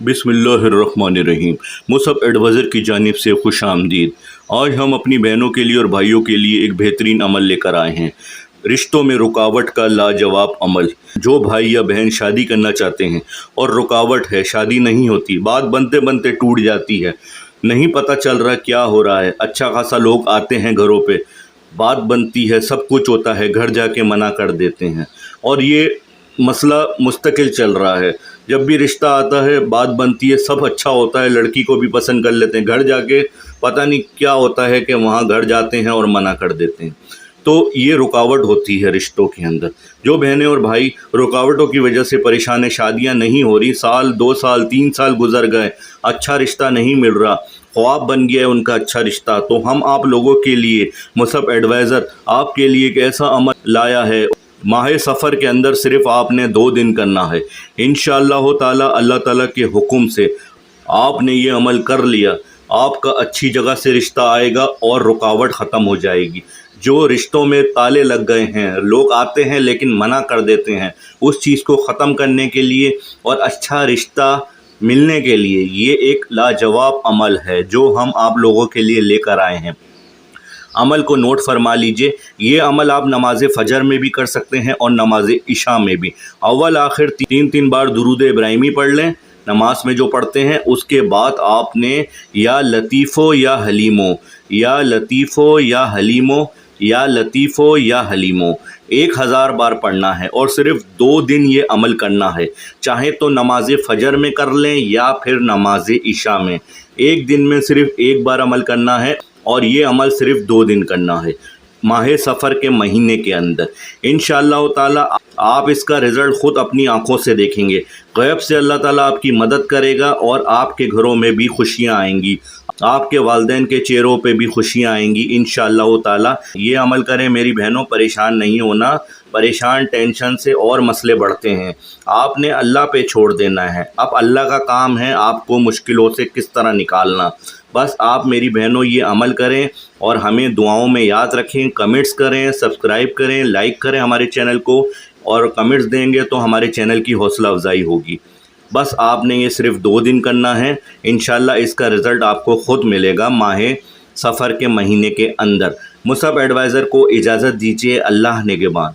बिस्मिल्लाहिर्रहमानिर्रहीम। Musab adviser की जानिब से खुश आमदीद। आज हम अपनी बहनों के लिए और भाइयों के लिए एक बेहतरीन अमल लेकर आए हैं। रिश्तों में रुकावट का लाजवाब अमल। जो भाई या बहन शादी करना चाहते हैं और रुकावट है, शादी नहीं होती, बात बनते बनते टूट जाती है, नहीं पता चल रहा क्या हो रहा है, अच्छा खासा लोग आते हैं घरों पे, बात बनती है, सब कुछ होता है, घर जाके मना कर देते हैं और ये मसला मुस्तकिल चल रहा है। जब भी रिश्ता आता है, बात बनती है, सब अच्छा होता है, लड़की को भी पसंद कर लेते हैं, घर जाके पता नहीं क्या होता है कि वहाँ घर जाते हैं और मना कर देते हैं। तो ये रुकावट होती है रिश्तों के अंदर। जो बहनें और भाई रुकावटों की वजह से परेशान हैं, शादियाँ नहीं हो रही, साल 2 साल 3 साल गुजर गए, अच्छा रिश्ता नहीं मिल रहा, ख्वाब बन गया है उनका अच्छा रिश्ता, तो हम आप लोगों के लिए मुसअब एडवाइज़र आपके लिए एक ऐसा अमल लाया है। माह सफ़र के अंदर सिर्फ़ आपने 2 दिन करना है। इंशाअल्लाह ताला अल्लाह ताला के हुक्म से आपने ये अमल कर लिया, आपका अच्छी जगह से रिश्ता आएगा और रुकावट ख़त्म हो जाएगी। जो रिश्तों में ताले लग गए हैं, लोग आते हैं लेकिन मना कर देते हैं, उस चीज़ को ख़त्म करने के लिए और अच्छा रिश्ता मिलने के लिए ये एक लाजवाब अमल है जो हम आप लोगों के लिए लेकर आए हैं। अमल को नोट फरमा लीजिए। ये अमल आप नमाज फ़जर में भी कर सकते हैं और नमाज इशा में भी। अव्वल आखिर 3 बार दुरूद इब्राहिमी पढ़ लें नमाज में जो पढ़ते हैं। उसके बाद आपने या लतीफ़ो या हलीमो, या लतीफ़ो या हलीमो, या लतीफ़ो या हलीमो 1000 बार पढ़ना है और सिर्फ़ 2 दिन ये अमल करना है। चाहे तो नमाज फ़जर में कर लें या फिर नमाज इशा में। एक दिन में सिर्फ़ 1 बार अमल करना है और ये अमल सिर्फ़ 2 दिन करना है माह सफ़र के महीने के अंदर। इंशाअल्लाह ताला आप इसका रिज़ल्ट ख़ुद अपनी आँखों से देखेंगे। ग़ैब से अल्लाह ताला आपकी मदद करेगा और आपके घरों में भी खुशियाँ आएंगी, आपके वालिदैन के चेहरों पे भी खुशियाँ आएंगी इंशाअल्लाह ताला। ये अमल करें मेरी बहनों, परेशान नहीं होना। परेशान टेंशन से और मसले बढ़ते हैं, आपने अल्लाह पे छोड़ देना है। अब अल्लाह का काम है आपको मुश्किलों से किस तरह निकालना। बस आप मेरी बहनों ये अमल करें और हमें दुआओं में याद रखें। कमेंट्स करें, सब्सक्राइब करें, लाइक करें हमारे चैनल को, और कमेंट्स देंगे तो हमारे चैनल की हौसला अफजाई होगी। बस आपने ये सिर्फ़ 2 दिन करना है। इंशाअल्लाह इसका रिज़ल्ट आपको ख़ुद मिलेगा माह सफ़र के महीने के अंदर। मुसअब एडवाइज़र को इजाज़त दीजिए। अल्लाह निगहबान।